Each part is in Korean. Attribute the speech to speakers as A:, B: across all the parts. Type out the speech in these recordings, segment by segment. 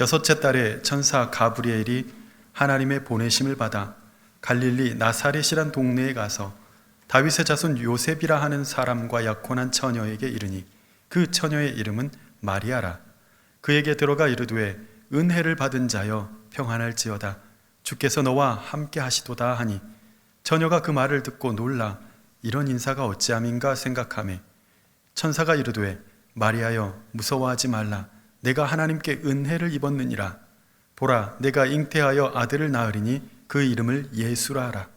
A: 여섯째 달에 천사 가브리엘이 하나님의 보내심을 받아 갈릴리 나사렛이란 동네에 가서 다윗의 자손 요셉이라 하는 사람과 약혼한 처녀에게 이르니 그 처녀의 이름은 마리아라. 그에게 들어가 이르되 은혜를 받은 자여 평안할지어다. 주께서 너와 함께 하시도다 하니 처녀가 그 말을 듣고 놀라 이런 인사가 어찌함인가 생각하매 천사가 이르되 마리아여 무서워하지 말라. 내가 하나님께 은혜를 입었느니라. 보라 내가 잉태하여 아들을 낳으리니 그 이름을 예수라 하라.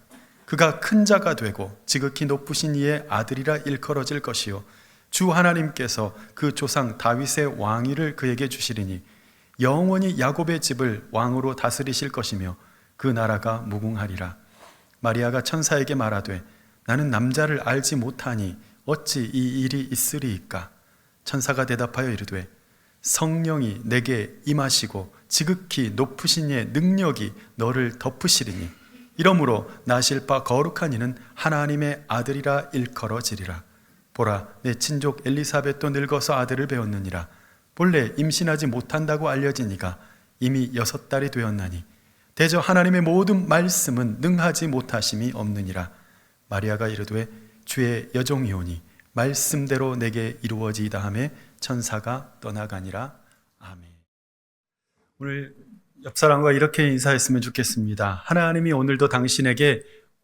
A: 그가 큰 자가 되고 지극히 높으신 이의 아들이라 일컬어질 것이요 주 하나님께서 그 조상 다윗의 왕위를 그에게 주시리니 영원히 야곱의 집을 왕으로 다스리실 것이며 그 나라가 무궁하리라. 마리아가 천사에게 말하되 나는 남자를 알지 못하니 어찌 이 일이 있으리이까. 천사가 대답하여 이르되 성령이 내게 임하시고 지극히 높으신 이의 능력이 너를 덮으시리니 이러므로 나실 바 거룩한 이는 하나님의 아들이라 일컬어지리라. 보라 내 친족 엘리사벳도 늙어서 아들을 배웠느니라. 본래 임신하지 못한다고 알려진 이가 이미 6달이 되었나니 대저 하나님의 모든 말씀은 능하지 못하심이 없느니라. 마리아가 이르되 주의 여종이오니 말씀대로 내게 이루어지이다 하매 천사가 떠나가니라. 아멘. 오늘 옆 사람과 이렇게 인사했으면 좋겠습니다. 하나님이 오늘도 당신에게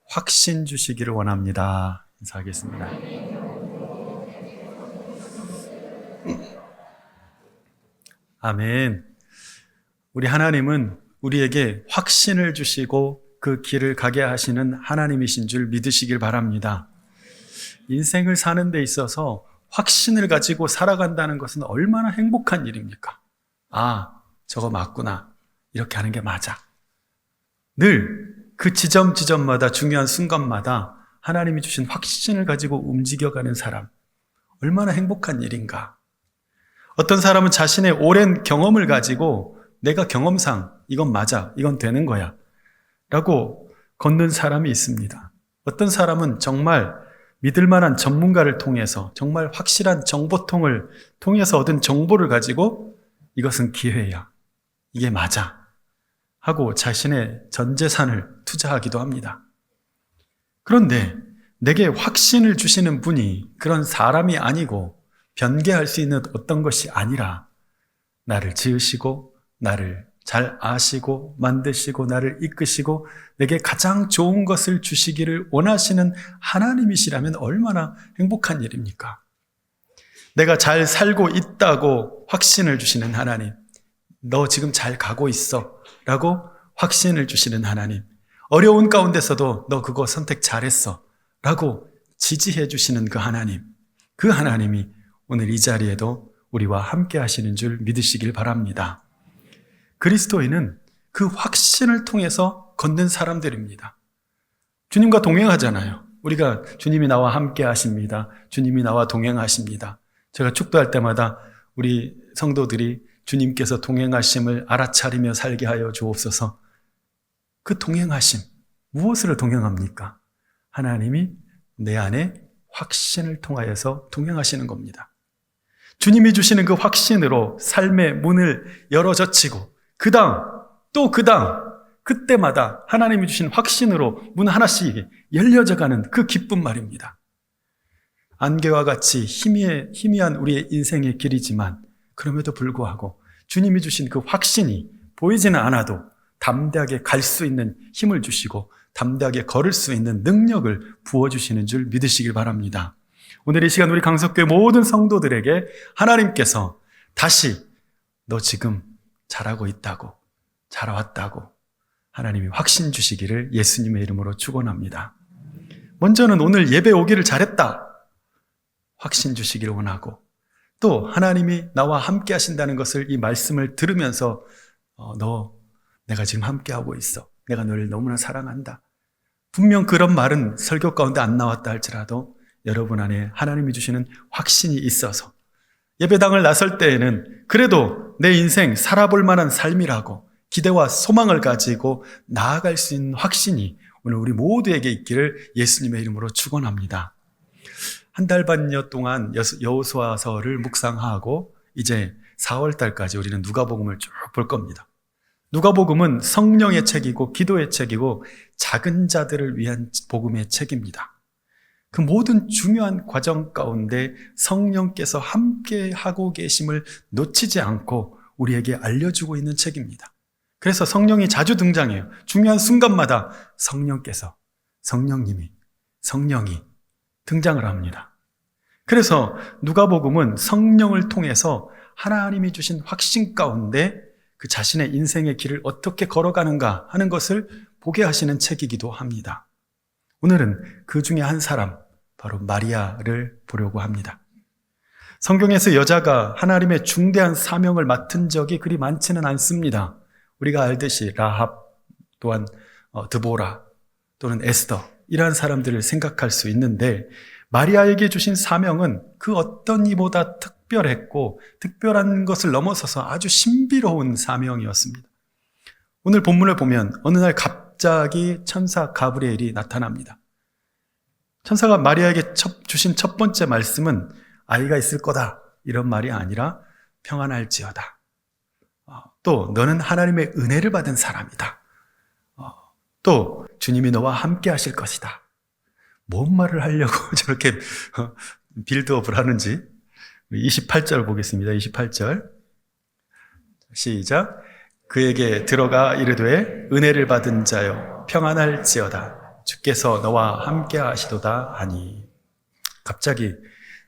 A: 확신 주시기를 원합니다. 인사하겠습니다. 아멘. 우리 하나님은 우리에게 확신을 주시고 그 길을 가게 하시는 하나님이신 줄 믿으시길 바랍니다. 인생을 사는 데 있어서 확신을 가지고 살아간다는 것은 얼마나 행복한 일입니까? 아, 저거 맞구나. 이렇게 하는 게 맞아. 늘 그 지점마다 중요한 순간마다 하나님이 주신 확신을 가지고 움직여가는 사람. 얼마나 행복한 일인가. 어떤 사람은 자신의 오랜 경험을 가지고 내가 경험상 이건 맞아, 이건 되는 거야 라고 걷는 사람이 있습니다. 어떤 사람은 정말 믿을 만한 전문가를 통해서 정말 확실한 정보통을 통해서 얻은 정보를 가지고 이것은 기회야, 이게 맞아 하고 자신의 전 재산을 투자하기도 합니다. 그런데 내게 확신을 주시는 분이 그런 사람이 아니고 변개할 수 있는 어떤 것이 아니라 나를 지으시고 나를 잘 아시고 만드시고 나를 이끄시고 내게 가장 좋은 것을 주시기를 원하시는 하나님이시라면 얼마나 행복한 일입니까? 내가 잘 살고 있다고 확신을 주시는 하나님, 너 지금 잘 가고 있어 라고 확신을 주시는 하나님, 어려운 가운데서도 너 그거 선택 잘했어 라고 지지해 주시는 그 하나님이 오늘 이 자리에도 우리와 함께 하시는 줄 믿으시길 바랍니다. 그리스도인은 그 확신을 통해서 걷는 사람들입니다. 주님과 동행하잖아요. 우리가 주님이 나와 함께 하십니다. 주님이 나와 동행하십니다. 제가 축도할 때마다 우리 성도들이 주님께서 동행하심을 알아차리며 살게 하여 주옵소서. 그 동행하심, 무엇으로 동행합니까? 하나님이 내 안에 확신을 통하여서 동행하시는 겁니다. 주님이 주시는 그 확신으로 삶의 문을 열어젖히고 그때마다 하나님이 주신 확신으로 문 하나씩 열려져 가는 그 기쁨 말입니다. 안개와 같이 희미한 우리의 인생의 길이지만 그럼에도 불구하고 주님이 주신 그 확신이 보이지는 않아도 담대하게 갈 수 있는 힘을 주시고 담대하게 걸을 수 있는 능력을 부어주시는 줄 믿으시길 바랍니다. 오늘 이 시간 우리 강석교회 모든 성도들에게 하나님께서 다시 너 지금 잘하고 있다고, 잘왔다고 하나님이 확신 주시기를 예수님의 이름으로 축원합니다. 먼저는 오늘 예배 오기를 잘했다 확신 주시기를 원하고, 또 하나님이 나와 함께 하신다는 것을 이 말씀을 들으면서 내가 지금 함께하고 있어, 내가 너를 너무나 사랑한다. 분명 그런 말은 설교 가운데 안 나왔다 할지라도 여러분 안에 하나님이 주시는 확신이 있어서 예배당을 나설 때에는 그래도 내 인생 살아볼 만한 삶이라고 기대와 소망을 가지고 나아갈 수 있는 확신이 오늘 우리 모두에게 있기를 예수님의 이름으로 축원합니다. 한 달 반여 동안 여호수아서를 묵상하고 이제 4월 달까지 우리는 누가복음을 쭉 볼 겁니다. 누가복음은 성령의 책이고 기도의 책이고 작은 자들을 위한 복음의 책입니다. 그 모든 중요한 과정 가운데 성령께서 함께 하고 계심을 놓치지 않고 우리에게 알려주고 있는 책입니다. 그래서 성령이 자주 등장해요. 중요한 순간마다 성령님이 성령이 등장을 합니다. 그래서 누가복음은 성령을 통해서 하나님이 주신 확신 가운데 그 자신의 인생의 길을 어떻게 걸어가는가 하는 것을 보게 하시는 책이기도 합니다. 오늘은 그 중에 한 사람, 바로 마리아를 보려고 합니다. 성경에서 여자가 하나님의 중대한 사명을 맡은 적이 그리 많지는 않습니다. 우리가 알듯이 라합, 또한 드보라, 또는 에스더 이러한 사람들을 생각할 수 있는데 마리아에게 주신 사명은 그 어떤 이보다 특별했고 특별한 것을 넘어서서 아주 신비로운 사명이었습니다. 오늘 본문을 보면 어느 날 갑자기 천사 가브리엘이 나타납니다. 천사가 마리아에게 주신 첫 번째 말씀은 아이가 있을 거다 이런 말이 아니라 평안할지어다. 또 너는 하나님의 은혜를 받은 사람이다. 또 주님이 너와 함께 하실 것이다. 뭔 말을 하려고 저렇게 빌드업을 하는지 28절 보겠습니다. 28절 시작. 그에게 들어가 이르되 은혜를 받은 자여 평안할지어다. 주께서 너와 함께 하시도다 하니. 갑자기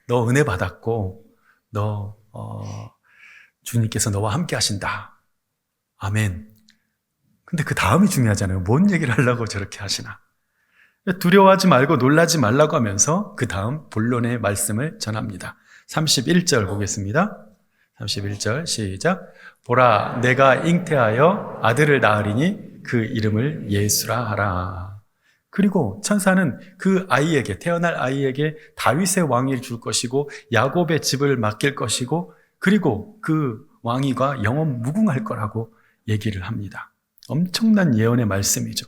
A: 너 은혜 받았고 너 주님께서 너와 함께 하신다. 아멘. 근데 그 다음이 중요하잖아요. 뭔 얘기를 하려고 저렇게 하시나. 두려워하지 말고 놀라지 말라고 하면서 그 다음 본론의 말씀을 전합니다. 31절 보겠습니다. 31절 시작. 보라 내가 잉태하여 아들을 낳으리니 그 이름을 예수라 하라. 그리고 천사는 그 아이에게, 태어날 아이에게 다윗의 왕위를 줄 것이고 야곱의 집을 맡길 것이고 그리고 그 왕위가 영원 무궁할 거라고 얘기를 합니다. 엄청난 예언의 말씀이죠.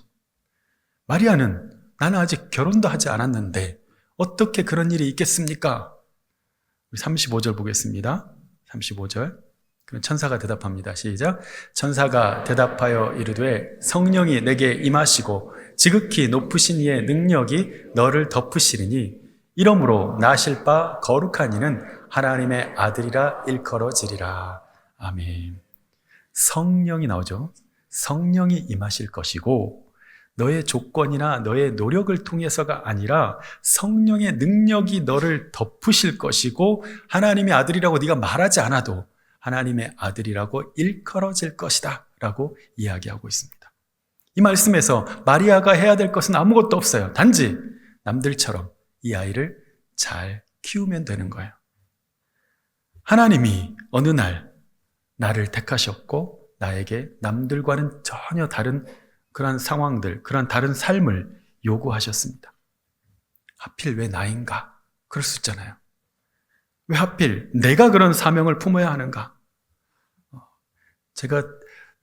A: 마리아는 나는 아직 결혼도 하지 않았는데 어떻게 그런 일이 있겠습니까? 35절 보겠습니다. 35절. 그럼 천사가 대답합니다. 시작. 천사가 대답하여 이르되 성령이 내게 임하시고 지극히 높으신 이의 능력이 너를 덮으시리니 이러므로 나실 바 거룩한 이는 하나님의 아들이라 일컬어지리라. 아멘. 성령이 나오죠. 성령이 임하실 것이고 너의 조건이나 너의 노력을 통해서가 아니라 성령의 능력이 너를 덮으실 것이고 하나님의 아들이라고 네가 말하지 않아도 하나님의 아들이라고 일컬어질 것이다 라고 이야기하고 있습니다. 이 말씀에서 마리아가 해야 될 것은 아무것도 없어요. 단지 남들처럼 이 아이를 잘 키우면 되는 거예요. 하나님이 어느 날 나를 택하셨고 나에게 남들과는 전혀 다른 그런 상황들, 그런 다른 삶을 요구하셨습니다. 하필 왜 나인가? 그럴 수 있잖아요. 왜 하필 내가 그런 사명을 품어야 하는가? 제가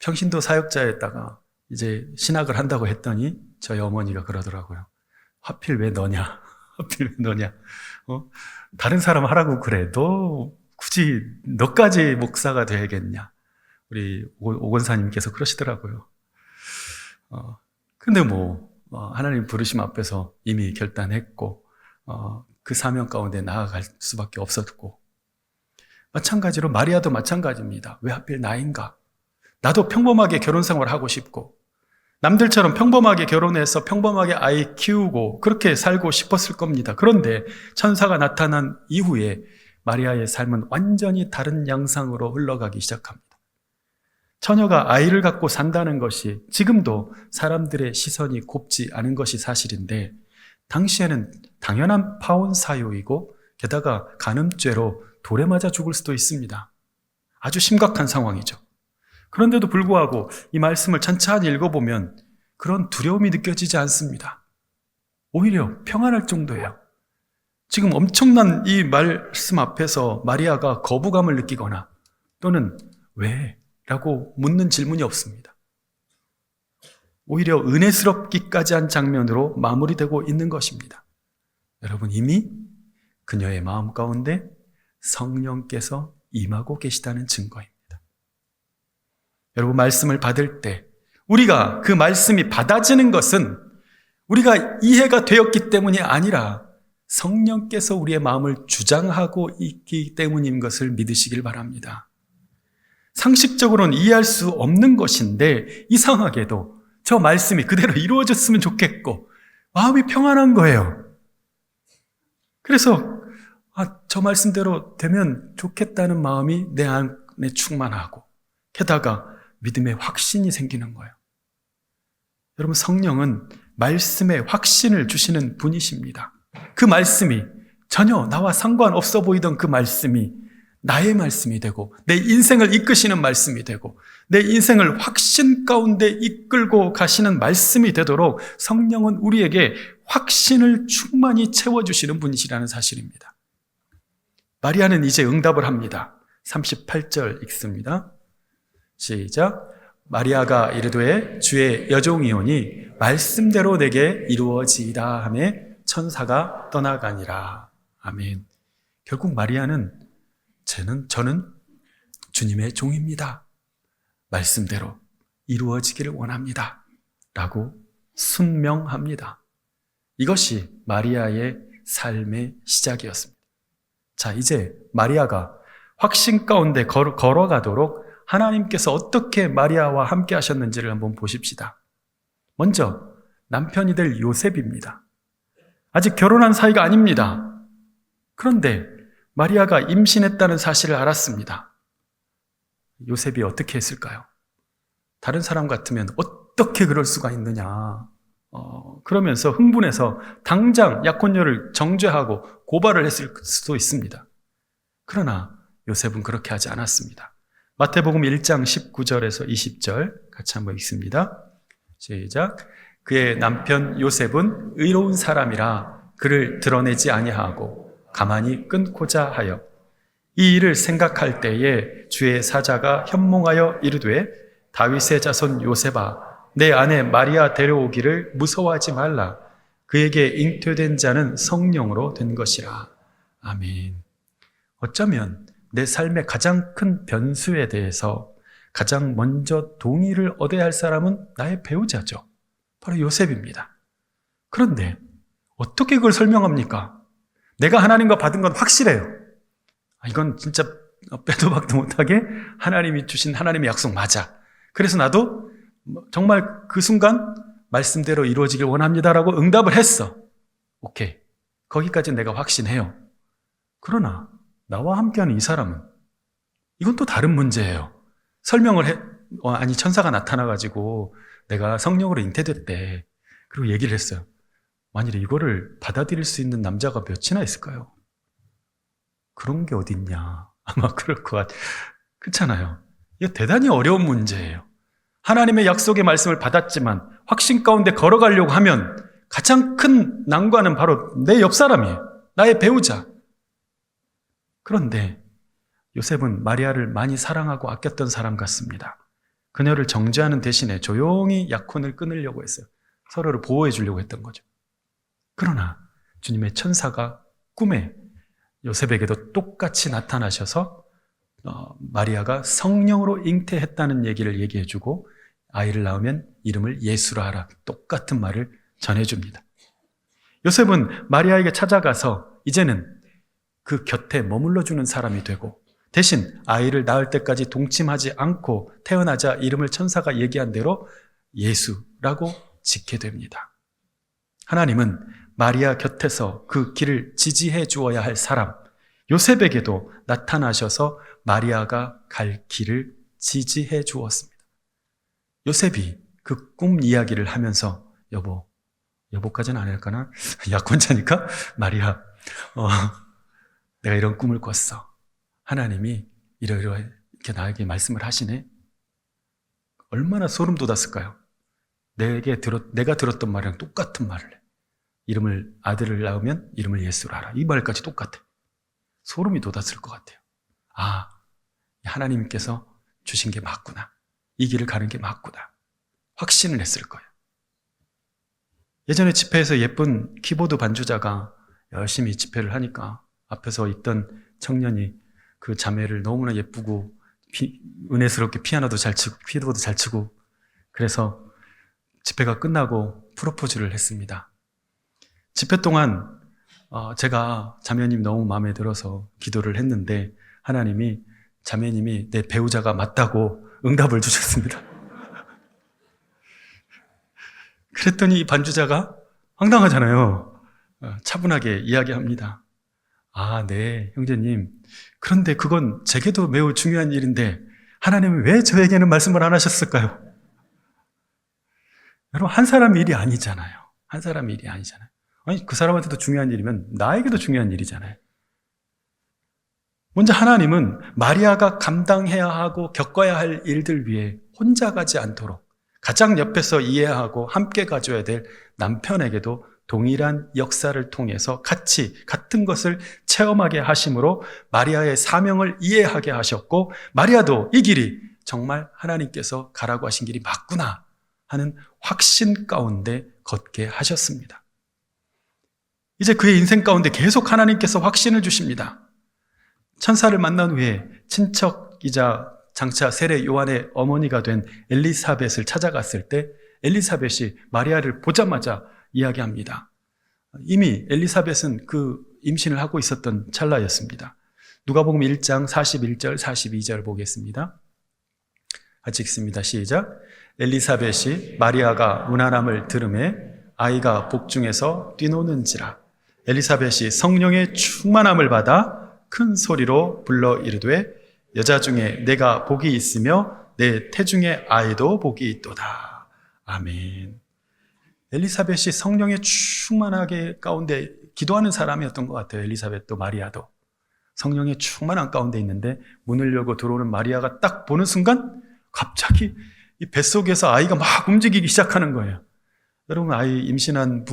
A: 평신도 사역자였다가 이제 신학을 한다고 했더니 저희 어머니가 그러더라고요. 하필 왜 너냐? 하필 왜 너냐? 다른 사람 하라고 그래. 너 굳이 너까지 목사가 돼야겠냐? 우리 오건사님께서 그러시더라고요. 근데 하나님 부르심 앞에서 이미 결단했고, 그 사명 가운데 나아갈 수밖에 없었고, 마찬가지로 마리아도 마찬가지입니다. 왜 하필 나인가? 나도 평범하게 결혼 생활을 하고 싶고, 남들처럼 평범하게 결혼해서 평범하게 아이 키우고 그렇게 살고 싶었을 겁니다. 그런데 천사가 나타난 이후에 마리아의 삶은 완전히 다른 양상으로 흘러가기 시작합니다. 처녀가 아이를 갖고 산다는 것이 지금도 사람들의 시선이 곱지 않은 것이 사실인데 당시에는 당연한 파혼 사유이고 게다가 간음죄로 돌에 맞아 죽을 수도 있습니다. 아주 심각한 상황이죠. 그런데도 불구하고 이 말씀을 천천히 읽어보면 그런 두려움이 느껴지지 않습니다. 오히려 평안할 정도예요. 지금 엄청난 이 말씀 앞에서 마리아가 거부감을 느끼거나 또는 왜? 라고 묻는 질문이 없습니다. 오히려 은혜스럽기까지 한 장면으로 마무리되고 있는 것입니다. 여러분 이미 그녀의 마음 가운데 성령께서 임하고 계시다는 증거입니다. 여러분, 말씀을 받을 때 우리가 그 말씀이 받아지는 것은 우리가 이해가 되었기 때문이 아니라 성령께서 우리의 마음을 주장하고 있기 때문인 것을 믿으시길 바랍니다. 상식적으로는 이해할 수 없는 것인데 이상하게도 저 말씀이 그대로 이루어졌으면 좋겠고 마음이 평안한 거예요. 그래서 저 말씀대로 되면 좋겠다는 마음이 내 안에 충만하고 게다가 믿음의 확신이 생기는 거예요. 여러분, 성령은 말씀에 확신을 주시는 분이십니다. 그 말씀이 전혀 나와 상관없어 보이던 그 말씀이 나의 말씀이 되고 내 인생을 이끄시는 말씀이 되고 내 인생을 확신 가운데 이끌고 가시는 말씀이 되도록 성령은 우리에게 확신을 충만히 채워주시는 분이시라는 사실입니다. 마리아는 이제 응답을 합니다. 38절 읽습니다. 시작. 마리아가 이르되 주의 여종이오니 말씀대로 내게 이루어지이다 하며 천사가 떠나가니라. 아멘. 결국 마리아는 저는 주님의 종입니다. 말씀대로 이루어지기를 원합니다. 라고 순명합니다. 이것이 마리아의 삶의 시작이었습니다. 자, 이제 마리아가 확신 가운데 걸어가도록 하나님께서 어떻게 마리아와 함께 하셨는지를 한번 보십시다. 먼저 남편이 될 요셉입니다. 아직 결혼한 사이가 아닙니다. 그런데 마리아가 임신했다는 사실을 알았습니다. 요셉이 어떻게 했을까요? 다른 사람 같으면 어떻게 그럴 수가 있느냐. 그러면서 흥분해서 당장 약혼녀를 정죄하고 고발을 했을 수도 있습니다. 그러나 요셉은 그렇게 하지 않았습니다. 마태복음 1장 19절에서 20절 같이 한번 읽습니다. 시작. 그의 남편 요셉은 의로운 사람이라 그를 드러내지 아니하고 가만히 끊고자 하여 이 일을 생각할 때에 주의 사자가 현몽하여 이르되 다윗의 자손 요셉아 내 아내 마리아 데려오기를 무서워하지 말라. 그에게 잉태된 자는 성령으로 된 것이라. 아멘. 어쩌면 내 삶의 가장 큰 변수에 대해서 가장 먼저 동의를 얻어야 할 사람은 나의 배우자죠. 바로 요셉입니다. 그런데 어떻게 그걸 설명합니까? 내가 하나님과 받은 건 확실해요. 이건 진짜 빼도 박도 못하게 하나님이 주신 하나님의 약속 맞아. 그래서 나도 정말 그 순간 말씀대로 이루어지길 원합니다라고 응답을 했어. 오케이. 거기까지 내가 확신해요. 그러나 나와 함께하는 이 사람은 이건 또 다른 문제예요. 설명을 해. 아니 천사가 나타나가지고 내가 성령으로 잉태됐대. 그리고 얘기를 했어요. 만일에 이거를 받아들일 수 있는 남자가 몇이나 있을까요? 그런 게 어딨냐. 아마 그럴 것 같아요. 그렇잖아요. 이거 대단히 어려운 문제예요. 하나님의 약속의 말씀을 받았지만 확신 가운데 걸어가려고 하면 가장 큰 난관은 바로 내 옆 사람이에요. 나의 배우자. 그런데 요셉은 마리아를 많이 사랑하고 아꼈던 사람 같습니다. 그녀를 정죄하는 대신에 조용히 약혼을 끊으려고 했어요. 서로를 보호해 주려고 했던 거죠. 그러나 주님의 천사가 꿈에 요셉에게도 똑같이 나타나셔서 마리아가 성령으로 잉태했다는 얘기를 얘기해 주고 아이를 낳으면 이름을 예수라 하라. 똑같은 말을 전해줍니다. 요셉은 마리아에게 찾아가서 이제는 그 곁에 머물러주는 사람이 되고 대신 아이를 낳을 때까지 동침하지 않고 태어나자 이름을 천사가 얘기한 대로 예수라고 짓게 됩니다. 하나님은 마리아 곁에서 그 길을 지지해 주어야 할 사람 요셉에게도 나타나셔서 마리아가 갈 길을 지지해 주었습니다. 요셉이 그 꿈 이야기를 하면서 여보까지는 안 할까나? 약혼자니까 마리아 내가 이런 꿈을 꿨어. 하나님이 이렇게 나에게 말씀을 하시네. 얼마나 소름 돋았을까요? 내가 들었던 말이랑 똑같은 말을 해. 아들을 낳으면 이름을 예수로 하라. 이 말까지 똑같아. 소름이 돋았을 것 같아요. 하나님께서 주신 게 맞구나. 이 길을 가는 게 맞구나. 확신을 했을 거예요. 예전에 집회에서 예쁜 키보드 반주자가 열심히 집회를 하니까 앞에서 있던 청년이 그 자매를 너무나 예쁘고 은혜스럽게 피아노도 잘 치고 피도도 잘 치고, 그래서 집회가 끝나고 프로포즈를 했습니다. 집회 동안 제가 자매님이 너무 마음에 들어서 기도를 했는데 하나님이 자매님이 내 배우자가 맞다고 응답을 주셨습니다. 그랬더니 이 반주자가 황당하잖아요. 차분하게 이야기합니다. 아, 네, 형제님. 그런데 그건 제게도 매우 중요한 일인데 하나님은 왜 저에게는 말씀을 안 하셨을까요? 여러분, 한 사람 일이 아니잖아요. 한 사람 일이 아니잖아요. 아니, 그 사람한테도 중요한 일이면 나에게도 중요한 일이잖아요. 먼저 하나님은 마리아가 감당해야 하고 겪어야 할 일들 위해 혼자 가지 않도록 가장 옆에서 이해하고 함께 가줘야 될 남편에게도 동일한 역사를 통해서 같은 것을 체험하게 하심으로 마리아의 사명을 이해하게 하셨고, 마리아도 이 길이 정말 하나님께서 가라고 하신 길이 맞구나 하는 확신 가운데 걷게 하셨습니다. 이제 그의 인생 가운데 계속 하나님께서 확신을 주십니다. 천사를 만난 후에 친척이자 장차 세례 요한의 어머니가 된 엘리사벳을 찾아갔을 때 엘리사벳이 마리아를 보자마자 이야기합니다. 이미 엘리사벳은 그 임신을 하고 있었던 찰나였습니다. 누가복음 1장 41절 42절 보겠습니다. 같이 읽습니다. 시작. 엘리사벳이 마리아가 무난함을 들음에 아이가 복중에서 뛰노는지라. 엘리사벳이 성령의 충만함을 받아 큰 소리로 불러 이르되 여자 중에 내가 복이 있으며 내 태중의 아이도 복이 있도다. 아멘. 엘리사벳이 성령의 충만하게 가운데 기도하는 사람이었던 것 같아요. 엘리사벳도 마리아도 성령의 충만한 가운데 있는데 문을 열고 들어오는 마리아가 딱 보는 순간 갑자기 이 뱃속에서 아이가 막 움직이기 시작하는 거예요. 여러분, 아이 임신한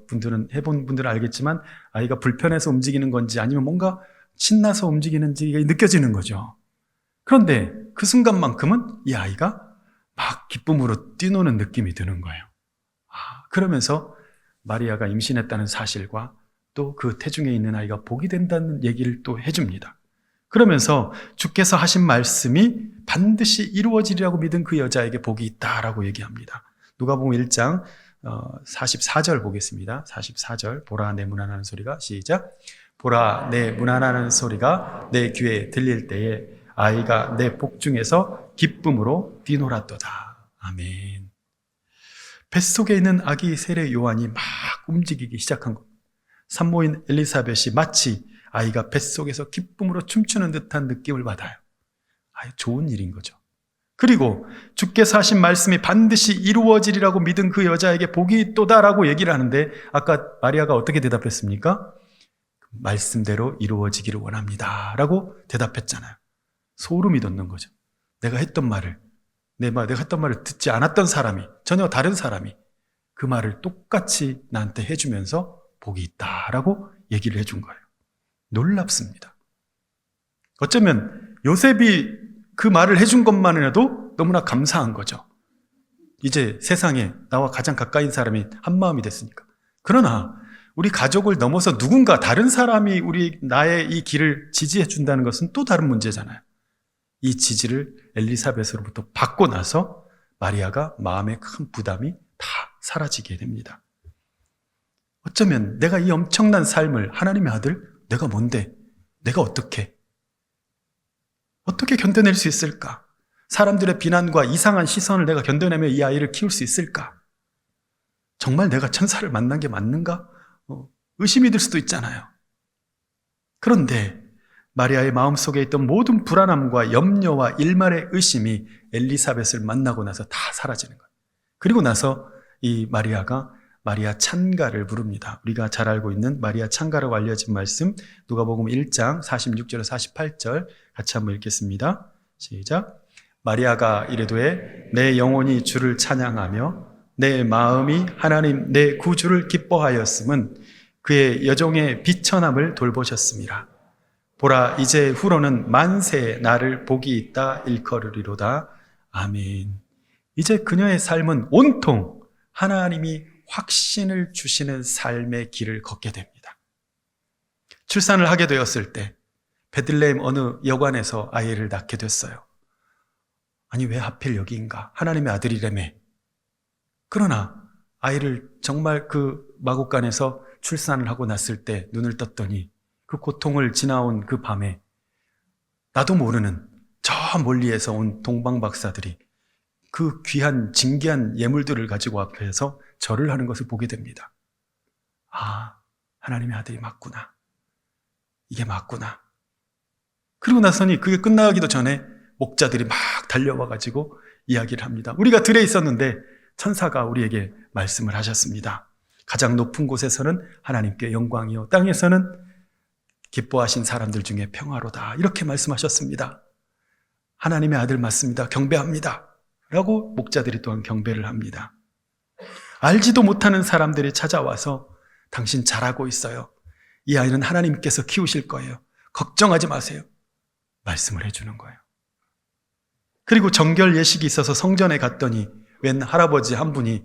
A: 분들은 해본 분들은 알겠지만 아이가 불편해서 움직이는 건지 아니면 뭔가 신나서 움직이는지 느껴지는 거죠. 그런데 그 순간만큼은 이 아이가 막 기쁨으로 뛰노는 느낌이 드는 거예요. 그러면서 마리아가 임신했다는 사실과 또 그 태중에 있는 아이가 복이 된다는 얘기를 또 해줍니다. 그러면서 주께서 하신 말씀이 반드시 이루어지리라고 믿은 그 여자에게 복이 있다라고 얘기합니다. 누가복음 1장 44절 보겠습니다. 44절. 보라 내 문안하는 소리가, 시작. 보라 내 문안하는 소리가 내 귀에 들릴 때에 아이가 내 복중에서 기쁨으로 뛰놀았도다. 아멘. 뱃속에 있는 아기 세례 요한이 막 움직이기 시작한 것. 산모인 엘리사벳이 마치 아이가 뱃속에서 기쁨으로 춤추는 듯한 느낌을 받아요. 좋은 일인 거죠. 그리고 주께서 하신 말씀이 반드시 이루어지리라고 믿은 그 여자에게 복이 있도다라고 얘기를 하는데 아까 마리아가 어떻게 대답했습니까? 말씀대로 이루어지기를 원합니다 라고 대답했잖아요. 소름이 돋는 거죠. 내가 했던 말을 듣지 않았던 사람이, 전혀 다른 사람이 그 말을 똑같이 나한테 해주면서 복이 있다라고 얘기를 해준 거예요. 놀랍습니다. 어쩌면 요셉이 그 말을 해준 것만이라도 너무나 감사한 거죠. 이제 세상에 나와 가장 가까인 사람이 한 마음이 됐으니까. 그러나 우리 가족을 넘어서 누군가 다른 사람이 나의 이 길을 지지해 준다는 것은 또 다른 문제잖아요. 이 지지를 엘리사벳으로부터 받고 나서 마리아가 마음의 큰 부담이 다 사라지게 됩니다. 어쩌면 내가 이 엄청난 삶을, 하나님의 아들, 내가 뭔데? 내가 어떻게 견뎌낼 수 있을까? 사람들의 비난과 이상한 시선을 내가 견뎌내며 이 아이를 키울 수 있을까? 정말 내가 천사를 만난 게 맞는가? 의심이 들 수도 있잖아요. 그런데 마리아의 마음속에 있던 모든 불안함과 염려와 일말의 의심이 엘리사벳을 만나고 나서 다 사라지는 거예요. 그리고 나서 이 마리아가 마리아 찬가를 부릅니다. 우리가 잘 알고 있는 마리아 찬가라고 알려진 말씀, 누가복음 1장 46절 48절 같이 한번 읽겠습니다. 시작. 마리아가 이르되 내 영혼이 주를 찬양하며 내 마음이 하나님 내 구주를 기뻐하였음은 그의 여종의 비천함을 돌보셨습니다. 보라 이제 후로는 만세 나를 복이 있다 일컬으리로다. 아멘. 이제 그녀의 삶은 온통 하나님이 확신을 주시는 삶의 길을 걷게 됩니다. 출산을 하게 되었을 때 베들레헴 어느 여관에서 아이를 낳게 됐어요. 아니, 왜 하필 여기인가? 하나님의 아들이라며. 그러나 아이를 정말 그 마국간에서 출산을 하고 났을 때 눈을 떴더니 그 고통을 지나온 그 밤에 나도 모르는 저 멀리에서 온 동방 박사들이 그 귀한 진귀한 예물들을 가지고 앞에서 절을 하는 것을 보게 됩니다. 아, 하나님의 아들이 맞구나. 이게 맞구나. 그리고 나서니 그게 끝나기도 전에 목자들이 막 달려와가지고 이야기를 합니다. 우리가 들에 있었는데 천사가 우리에게 말씀을 하셨습니다. 가장 높은 곳에서는 하나님께 영광이요, 땅에서는 기뻐하신 사람들 중에 평화로다. 이렇게 말씀하셨습니다. 하나님의 아들 맞습니다. 경배합니다. 라고 목자들이 또한 경배를 합니다. 알지도 못하는 사람들이 찾아와서 당신 잘하고 있어요. 이 아이는 하나님께서 키우실 거예요. 걱정하지 마세요. 말씀을 해주는 거예요. 그리고 정결 예식이 있어서 성전에 갔더니 웬 할아버지 한 분이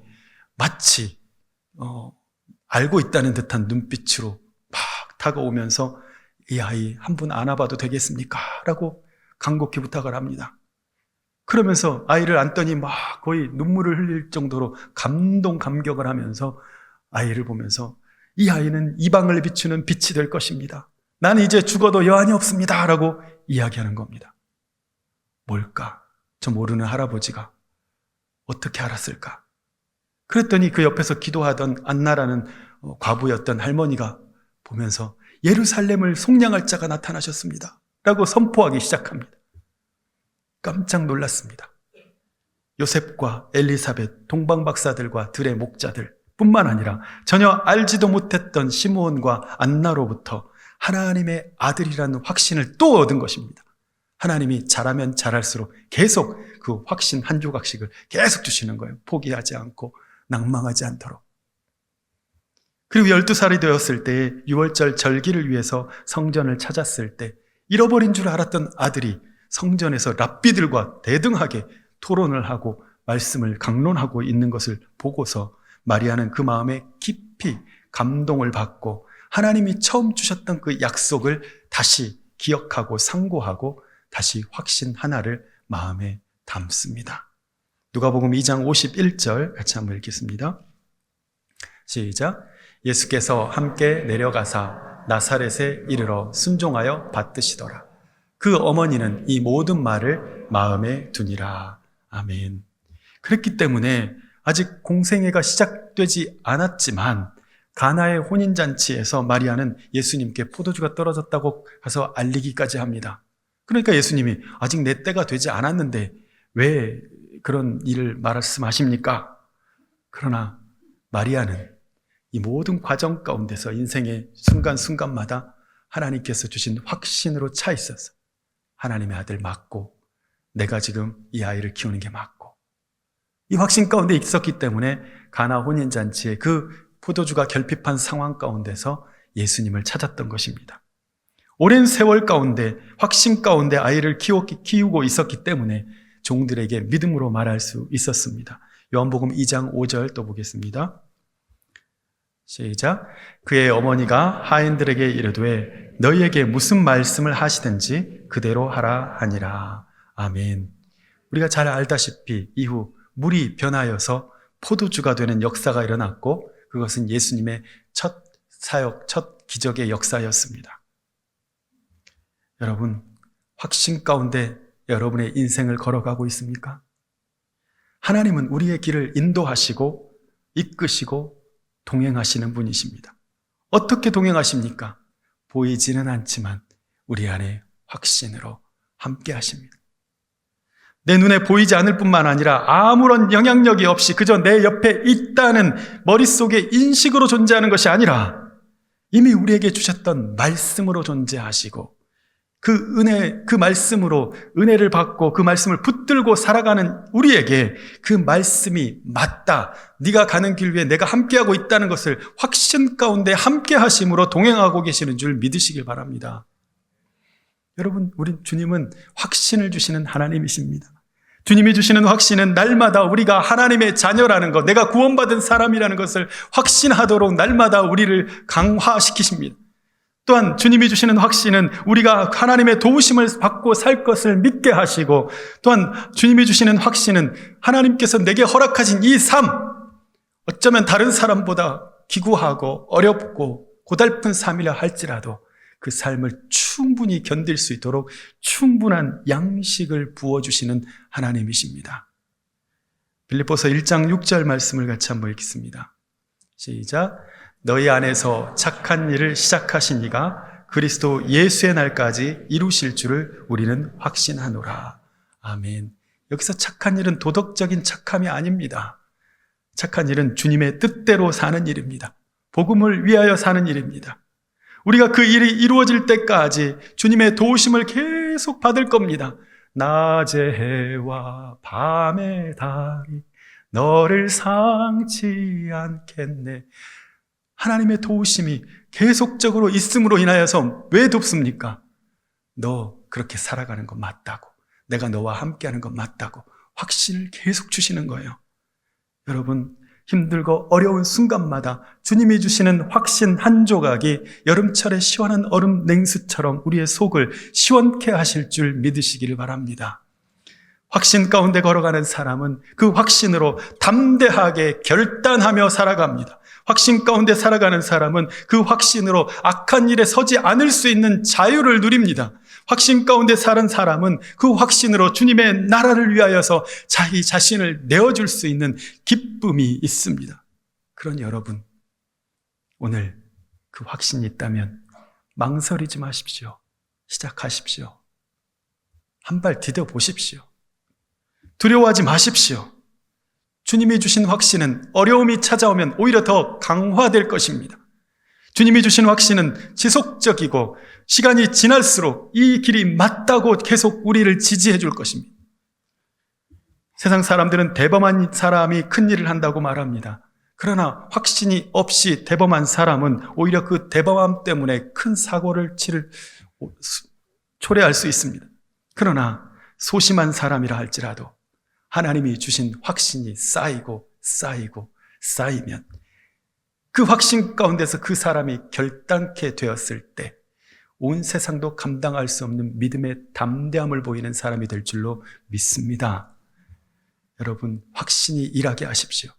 A: 마치 알고 있다는 듯한 눈빛으로 막 다가오면서 이 아이 한 분 안아봐도 되겠습니까? 라고 간곡히 부탁을 합니다. 그러면서 아이를 안더니 막 거의 눈물을 흘릴 정도로 감격을 하면서 아이를 보면서 이 아이는 이방을 비추는 빛이 될 것입니다. 나는 이제 죽어도 여한이 없습니다. 라고 이야기하는 겁니다. 뭘까? 저 모르는 할아버지가 어떻게 알았을까? 그랬더니 그 옆에서 기도하던 안나라는 과부였던 할머니가 보면서 예루살렘을 속량할 자가 나타나셨습니다. 라고 선포하기 시작합니다. 깜짝 놀랐습니다. 요셉과 엘리사벳, 동방박사들과 들의 목자들 뿐만 아니라 전혀 알지도 못했던 시므온과 안나로부터 하나님의 아들이라는 확신을 또 얻은 것입니다. 하나님이 잘하면 잘할수록 계속 그 확신 한 조각씩을 계속 주시는 거예요. 포기하지 않고 낭망하지 않도록. 그리고 12살이 되었을 때에 6월절 절기를 위해서 성전을 찾았을 때 잃어버린 줄 알았던 아들이 성전에서 랍비들과 대등하게 토론을 하고 말씀을 강론하고 있는 것을 보고서 마리아는 그 마음에 깊이 감동을 받고 하나님이 처음 주셨던 그 약속을 다시 기억하고 상고하고 다시 확신 하나를 마음에 담습니다. 누가복음 2장 51절 같이 한번 읽겠습니다. 시작. 예수께서 함께 내려가사 나사렛에 이르러 순종하여 받드시더라. 그 어머니는 이 모든 말을 마음에 두니라. 아멘. 그랬기 때문에 아직 공생애가 시작되지 않았지만 가나의 혼인잔치에서 마리아는 예수님께 포도주가 떨어졌다고 가서 알리기까지 합니다. 그러니까 예수님이 아직 내 때가 되지 않았는데 왜 그런 일을 말씀하십니까? 그러나 마리아는 이 모든 과정 가운데서 인생의 순간순간마다 하나님께서 주신 확신으로 차 있어서 하나님의 아들 맞고 내가 지금 이 아이를 키우는 게 맞고 이 확신 가운데 있었기 때문에 가나 혼인잔치에 그 포도주가 결핍한 상황 가운데서 예수님을 찾았던 것입니다. 오랜 세월 가운데 확신 가운데 아이를 키우고 있었기 때문에 종들에게 믿음으로 말할 수 있었습니다. 요한복음 2장 5절 또 보겠습니다. 시작. 그의 어머니가 하인들에게 이르되 너희에게 무슨 말씀을 하시든지 그대로 하라 하니라. 아멘. 우리가 잘 알다시피 이후 물이 변하여서 포도주가 되는 역사가 일어났고 그것은 예수님의 첫 사역, 첫 기적의 역사였습니다. 여러분, 확신 가운데 여러분의 인생을 걸어가고 있습니까? 하나님은 우리의 길을 인도하시고 이끄시고 동행하시는 분이십니다. 어떻게 동행하십니까? 보이지는 않지만 우리 안에 확신으로 함께 하십니다. 내 눈에 보이지 않을 뿐만 아니라 아무런 영향력이 없이 그저 내 옆에 있다는 머릿속에 인식으로 존재하는 것이 아니라 이미 우리에게 주셨던 말씀으로 존재하시고 그 은혜, 그 말씀으로 은혜를 받고 그 말씀을 붙들고 살아가는 우리에게 그 말씀이 맞다. 네가 가는 길 위에 내가 함께하고 있다는 것을 확신 가운데 함께하심으로 동행하고 계시는 줄 믿으시길 바랍니다. 여러분, 우리 주님은 확신을 주시는 하나님이십니다. 주님이 주시는 확신은 날마다 우리가 하나님의 자녀라는 것, 내가 구원받은 사람이라는 것을 확신하도록 날마다 우리를 강화시키십니다. 또한 주님이 주시는 확신은 우리가 하나님의 도우심을 받고 살 것을 믿게 하시고, 또한 주님이 주시는 확신은 하나님께서 내게 허락하신 이 삶, 어쩌면 다른 사람보다 기구하고 어렵고 고달픈 삶이라 할지라도 그 삶을 충분히 견딜 수 있도록 충분한 양식을 부어주시는 하나님이십니다. 빌립보서 1장 6절 말씀을 같이 한번 읽겠습니다. 시작. 너희 안에서 착한 일을 시작하신 이가 그리스도 예수의 날까지 이루실 줄을 우리는 확신하노라. 아멘. 여기서 착한 일은 도덕적인 착함이 아닙니다. 착한 일은 주님의 뜻대로 사는 일입니다. 복음을 위하여 사는 일입니다. 우리가 그 일이 이루어질 때까지 주님의 도우심을 계속 받을 겁니다. 낮의 해와 밤의 달이 너를 상치 않겠네. 하나님의 도우심이 계속적으로 있음으로 인하여서 왜 돕습니까? 너 그렇게 살아가는 거 맞다고, 내가 너와 함께하는 거 맞다고 확신을 계속 주시는 거예요. 여러분, 힘들고 어려운 순간마다 주님이 주시는 확신 한 조각이 여름철의 시원한 얼음 냉수처럼 우리의 속을 시원케 하실 줄 믿으시기를 바랍니다. 확신 가운데 걸어가는 사람은 그 확신으로 담대하게 결단하며 살아갑니다. 확신 가운데 살아가는 사람은 그 확신으로 악한 일에 서지 않을 수 있는 자유를 누립니다. 확신 가운데 사는 사람은 그 확신으로 주님의 나라를 위하여서 자기 자신을 내어줄 수 있는 기쁨이 있습니다. 그런 여러분, 오늘 그 확신이 있다면 망설이지 마십시오. 시작하십시오. 한 발 디뎌 보십시오. 두려워하지 마십시오. 주님이 주신 확신은 어려움이 찾아오면 오히려 더 강화될 것입니다. 주님이 주신 확신은 지속적이고 시간이 지날수록 이 길이 맞다고 계속 우리를 지지해 줄 것입니다. 세상 사람들은 대범한 사람이 큰 일을 한다고 말합니다. 그러나 확신이 없이 대범한 사람은 오히려 그 대범함 때문에 큰 사고를 초래할 수 있습니다. 그러나 소심한 사람이라 할지라도 하나님이 주신 확신이 쌓이고 쌓이면 그 확신 가운데서 그 사람이 결단케 되었을 때 온 세상도 감당할 수 없는 믿음의 담대함을 보이는 사람이 될 줄로 믿습니다. 여러분, 확신이 일하게 하십시오.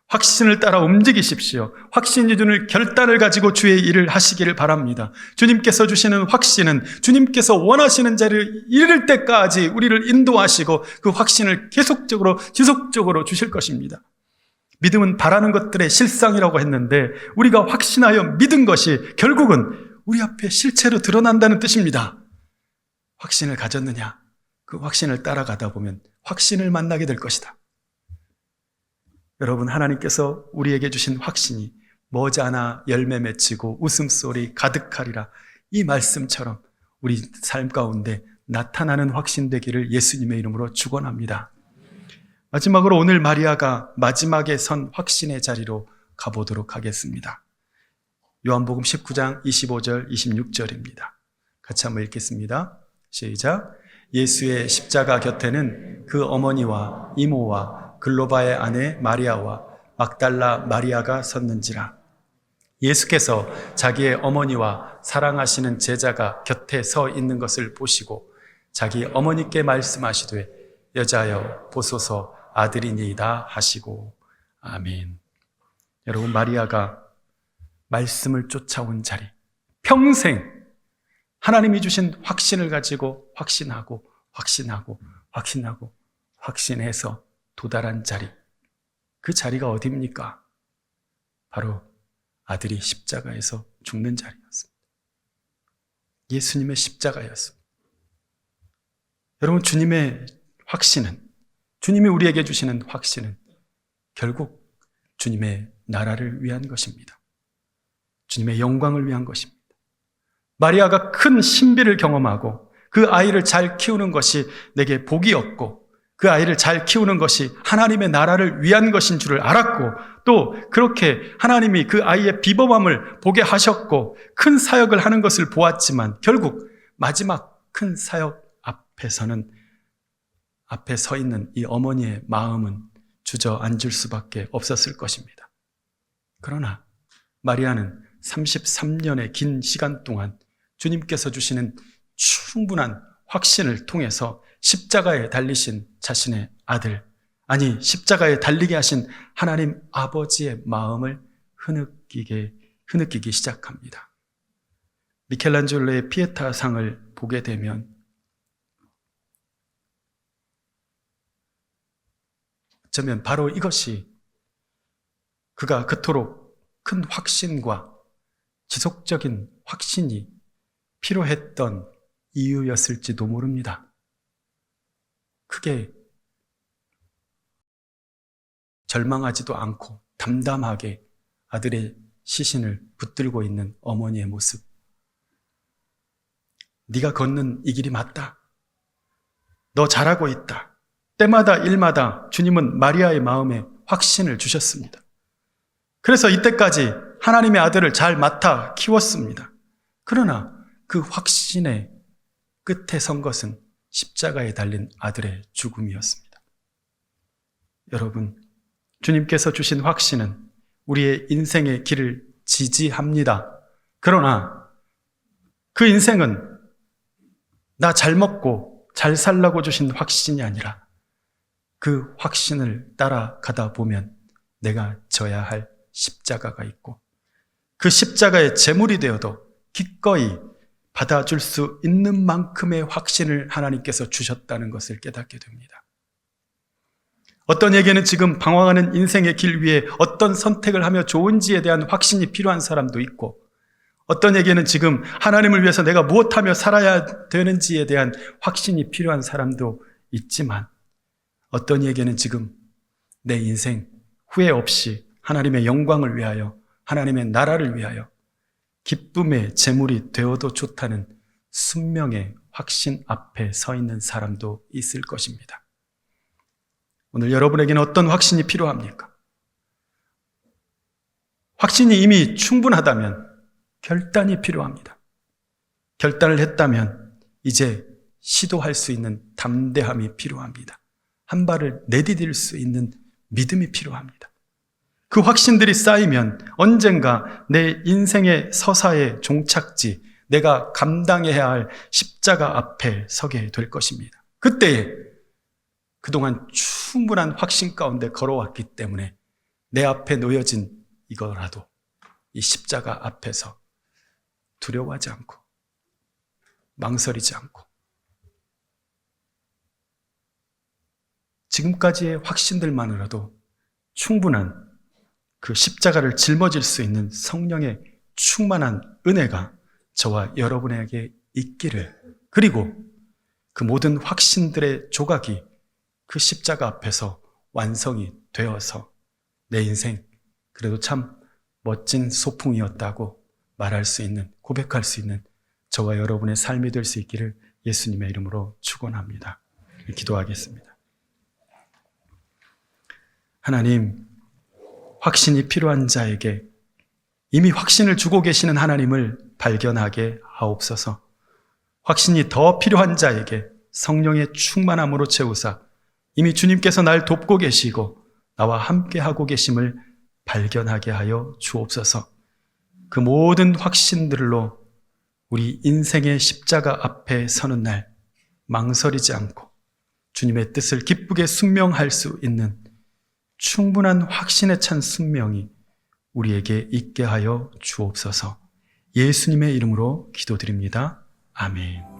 A: 확신을 따라 움직이십시오. 확신이 주는 결단을 가지고 주의 일을 하시기를 바랍니다. 주님께서 주시는 확신은 주님께서 원하시는 자리를 이를 때까지 우리를 인도하시고 그 확신을 계속적으로 지속적으로 주실 것입니다. 믿음은 바라는 것들의 실상이라고 했는데 우리가 확신하여 믿은 것이 결국은 우리 앞에 실체로 드러난다는 뜻입니다. 확신을 가졌느냐? 그 확신을 따라가다 보면 확신을 만나게 될 것이다. 여러분, 하나님께서 우리에게 주신 확신이 머지않아 열매 맺히고 웃음소리 가득하리라, 이 말씀처럼 우리 삶 가운데 나타나는 확신 되기를 예수님의 이름으로 축원합니다. 마지막으로 오늘 마리아가 마지막에 선 확신의 자리로 가보도록 하겠습니다. 요한복음 19장 25절 26절입니다. 같이 한번 읽겠습니다. 시작. 예수의 십자가 곁에는 그 어머니와 이모와 글로바의 아내 마리아와 막달라 마리아가 섰는지라. 예수께서 자기의 어머니와 사랑하시는 제자가 곁에 서 있는 것을 보시고 자기 어머니께 말씀하시되 여자여 보소서 아들이니이다 하시고. 아멘. 여러분, 마리아가 말씀을 쫓아온 자리, 평생 하나님이 주신 확신을 가지고 확신해서 도달한 자리, 그 자리가 어디입니까? 바로 아들이 십자가에서 죽는 자리였습니다. 예수님의 십자가였습니다. 여러분, 주님의 확신은, 주님이 우리에게 주시는 확신은 결국 주님의 나라를 위한 것입니다. 주님의 영광을 위한 것입니다. 마리아가 큰 신비를 경험하고 그 아이를 잘 키우는 것이 내게 복이었고 그 아이를 잘 키우는 것이 하나님의 나라를 위한 것인 줄을 알았고 또 그렇게 하나님이 그 아이의 비범함을 보게 하셨고 큰 사역을 하는 것을 보았지만 결국 마지막 큰 사역 앞에 서 있는 이 어머니의 마음은 주저앉을 수밖에 없었을 것입니다. 그러나 마리아는 33년의 긴 시간 동안 주님께서 주시는 충분한 확신을 통해서 십자가에 달리신 자신의 아들, 아니 십자가에 달리게 하신 하나님 아버지의 마음을 흐느끼기 시작합니다. 미켈란젤로의 피에타상을 보게 되면 어쩌면 바로 이것이 그가 그토록 큰 확신과 지속적인 확신이 필요했던 이유였을지도 모릅니다. 크게 절망하지도 않고 담담하게 아들의 시신을 붙들고 있는 어머니의 모습. 네가 걷는 이 길이 맞다. 너 잘하고 있다. 때마다 일마다 주님은 마리아의 마음에 확신을 주셨습니다. 그래서 이때까지 하나님의 아들을 잘 맡아 키웠습니다. 그러나 그 확신의 끝에 선 것은 십자가에 달린 아들의 죽음이었습니다. 여러분, 주님께서 주신 확신은 우리의 인생의 길을 지지합니다. 그러나 그 인생은 나 잘 먹고 잘 살라고 주신 확신이 아니라 그 확신을 따라가다 보면 내가 져야 할 십자가가 있고 그 십자가의 제물이 되어도 기꺼이 받아줄 수 있는 만큼의 확신을 하나님께서 주셨다는 것을 깨닫게 됩니다. 어떤 에게는 지금 방황하는 인생의 길 위에 어떤 선택을 하며 좋은지에 대한 확신이 필요한 사람도 있고, 어떤 에게는 지금 하나님을 위해서 내가 무엇하며 살아야 되는지에 대한 확신이 필요한 사람도 있지만, 어떤 이에게는 지금 내 인생 후회 없이 하나님의 영광을 위하여, 하나님의 나라를 위하여 기쁨의 제물이 되어도 좋다는 순명의 확신 앞에 서 있는 사람도 있을 것입니다. 오늘 여러분에게는 어떤 확신이 필요합니까? 확신이 이미 충분하다면 결단이 필요합니다. 결단을 했다면 이제 시도할 수 있는 담대함이 필요합니다. 한 발을 내디딜 수 있는 믿음이 필요합니다. 그 확신들이 쌓이면 언젠가 내 인생의 서사의 종착지, 내가 감당해야 할 십자가 앞에 서게 될 것입니다. 그때에 그동안 충분한 확신 가운데 걸어왔기 때문에 내 앞에 놓여진 이거라도 이 십자가 앞에서 두려워하지 않고 망설이지 않고 지금까지의 확신들만으로도 충분한 그 십자가를 짊어질 수 있는 성령의 충만한 은혜가 저와 여러분에게 있기를, 그리고 그 모든 확신들의 조각이 그 십자가 앞에서 완성이 되어서 내 인생 그래도 참 멋진 소풍이었다고 말할 수 있는, 고백할 수 있는 저와 여러분의 삶이 될 수 있기를 예수님의 이름으로 축원합니다. 기도하겠습니다. 하나님, 확신이 필요한 자에게 이미 확신을 주고 계시는 하나님을 발견하게 하옵소서. 확신이 더 필요한 자에게 성령의 충만함으로 채우사 이미 주님께서 날 돕고 계시고 나와 함께하고 계심을 발견하게 하여 주옵소서. 그 모든 확신들로 우리 인생의 십자가 앞에 서는 날 망설이지 않고 주님의 뜻을 기쁘게 순명할 수 있는 충분한 확신에 찬 순명이 우리에게 있게 하여 주옵소서. 예수님의 이름으로 기도드립니다. 아멘.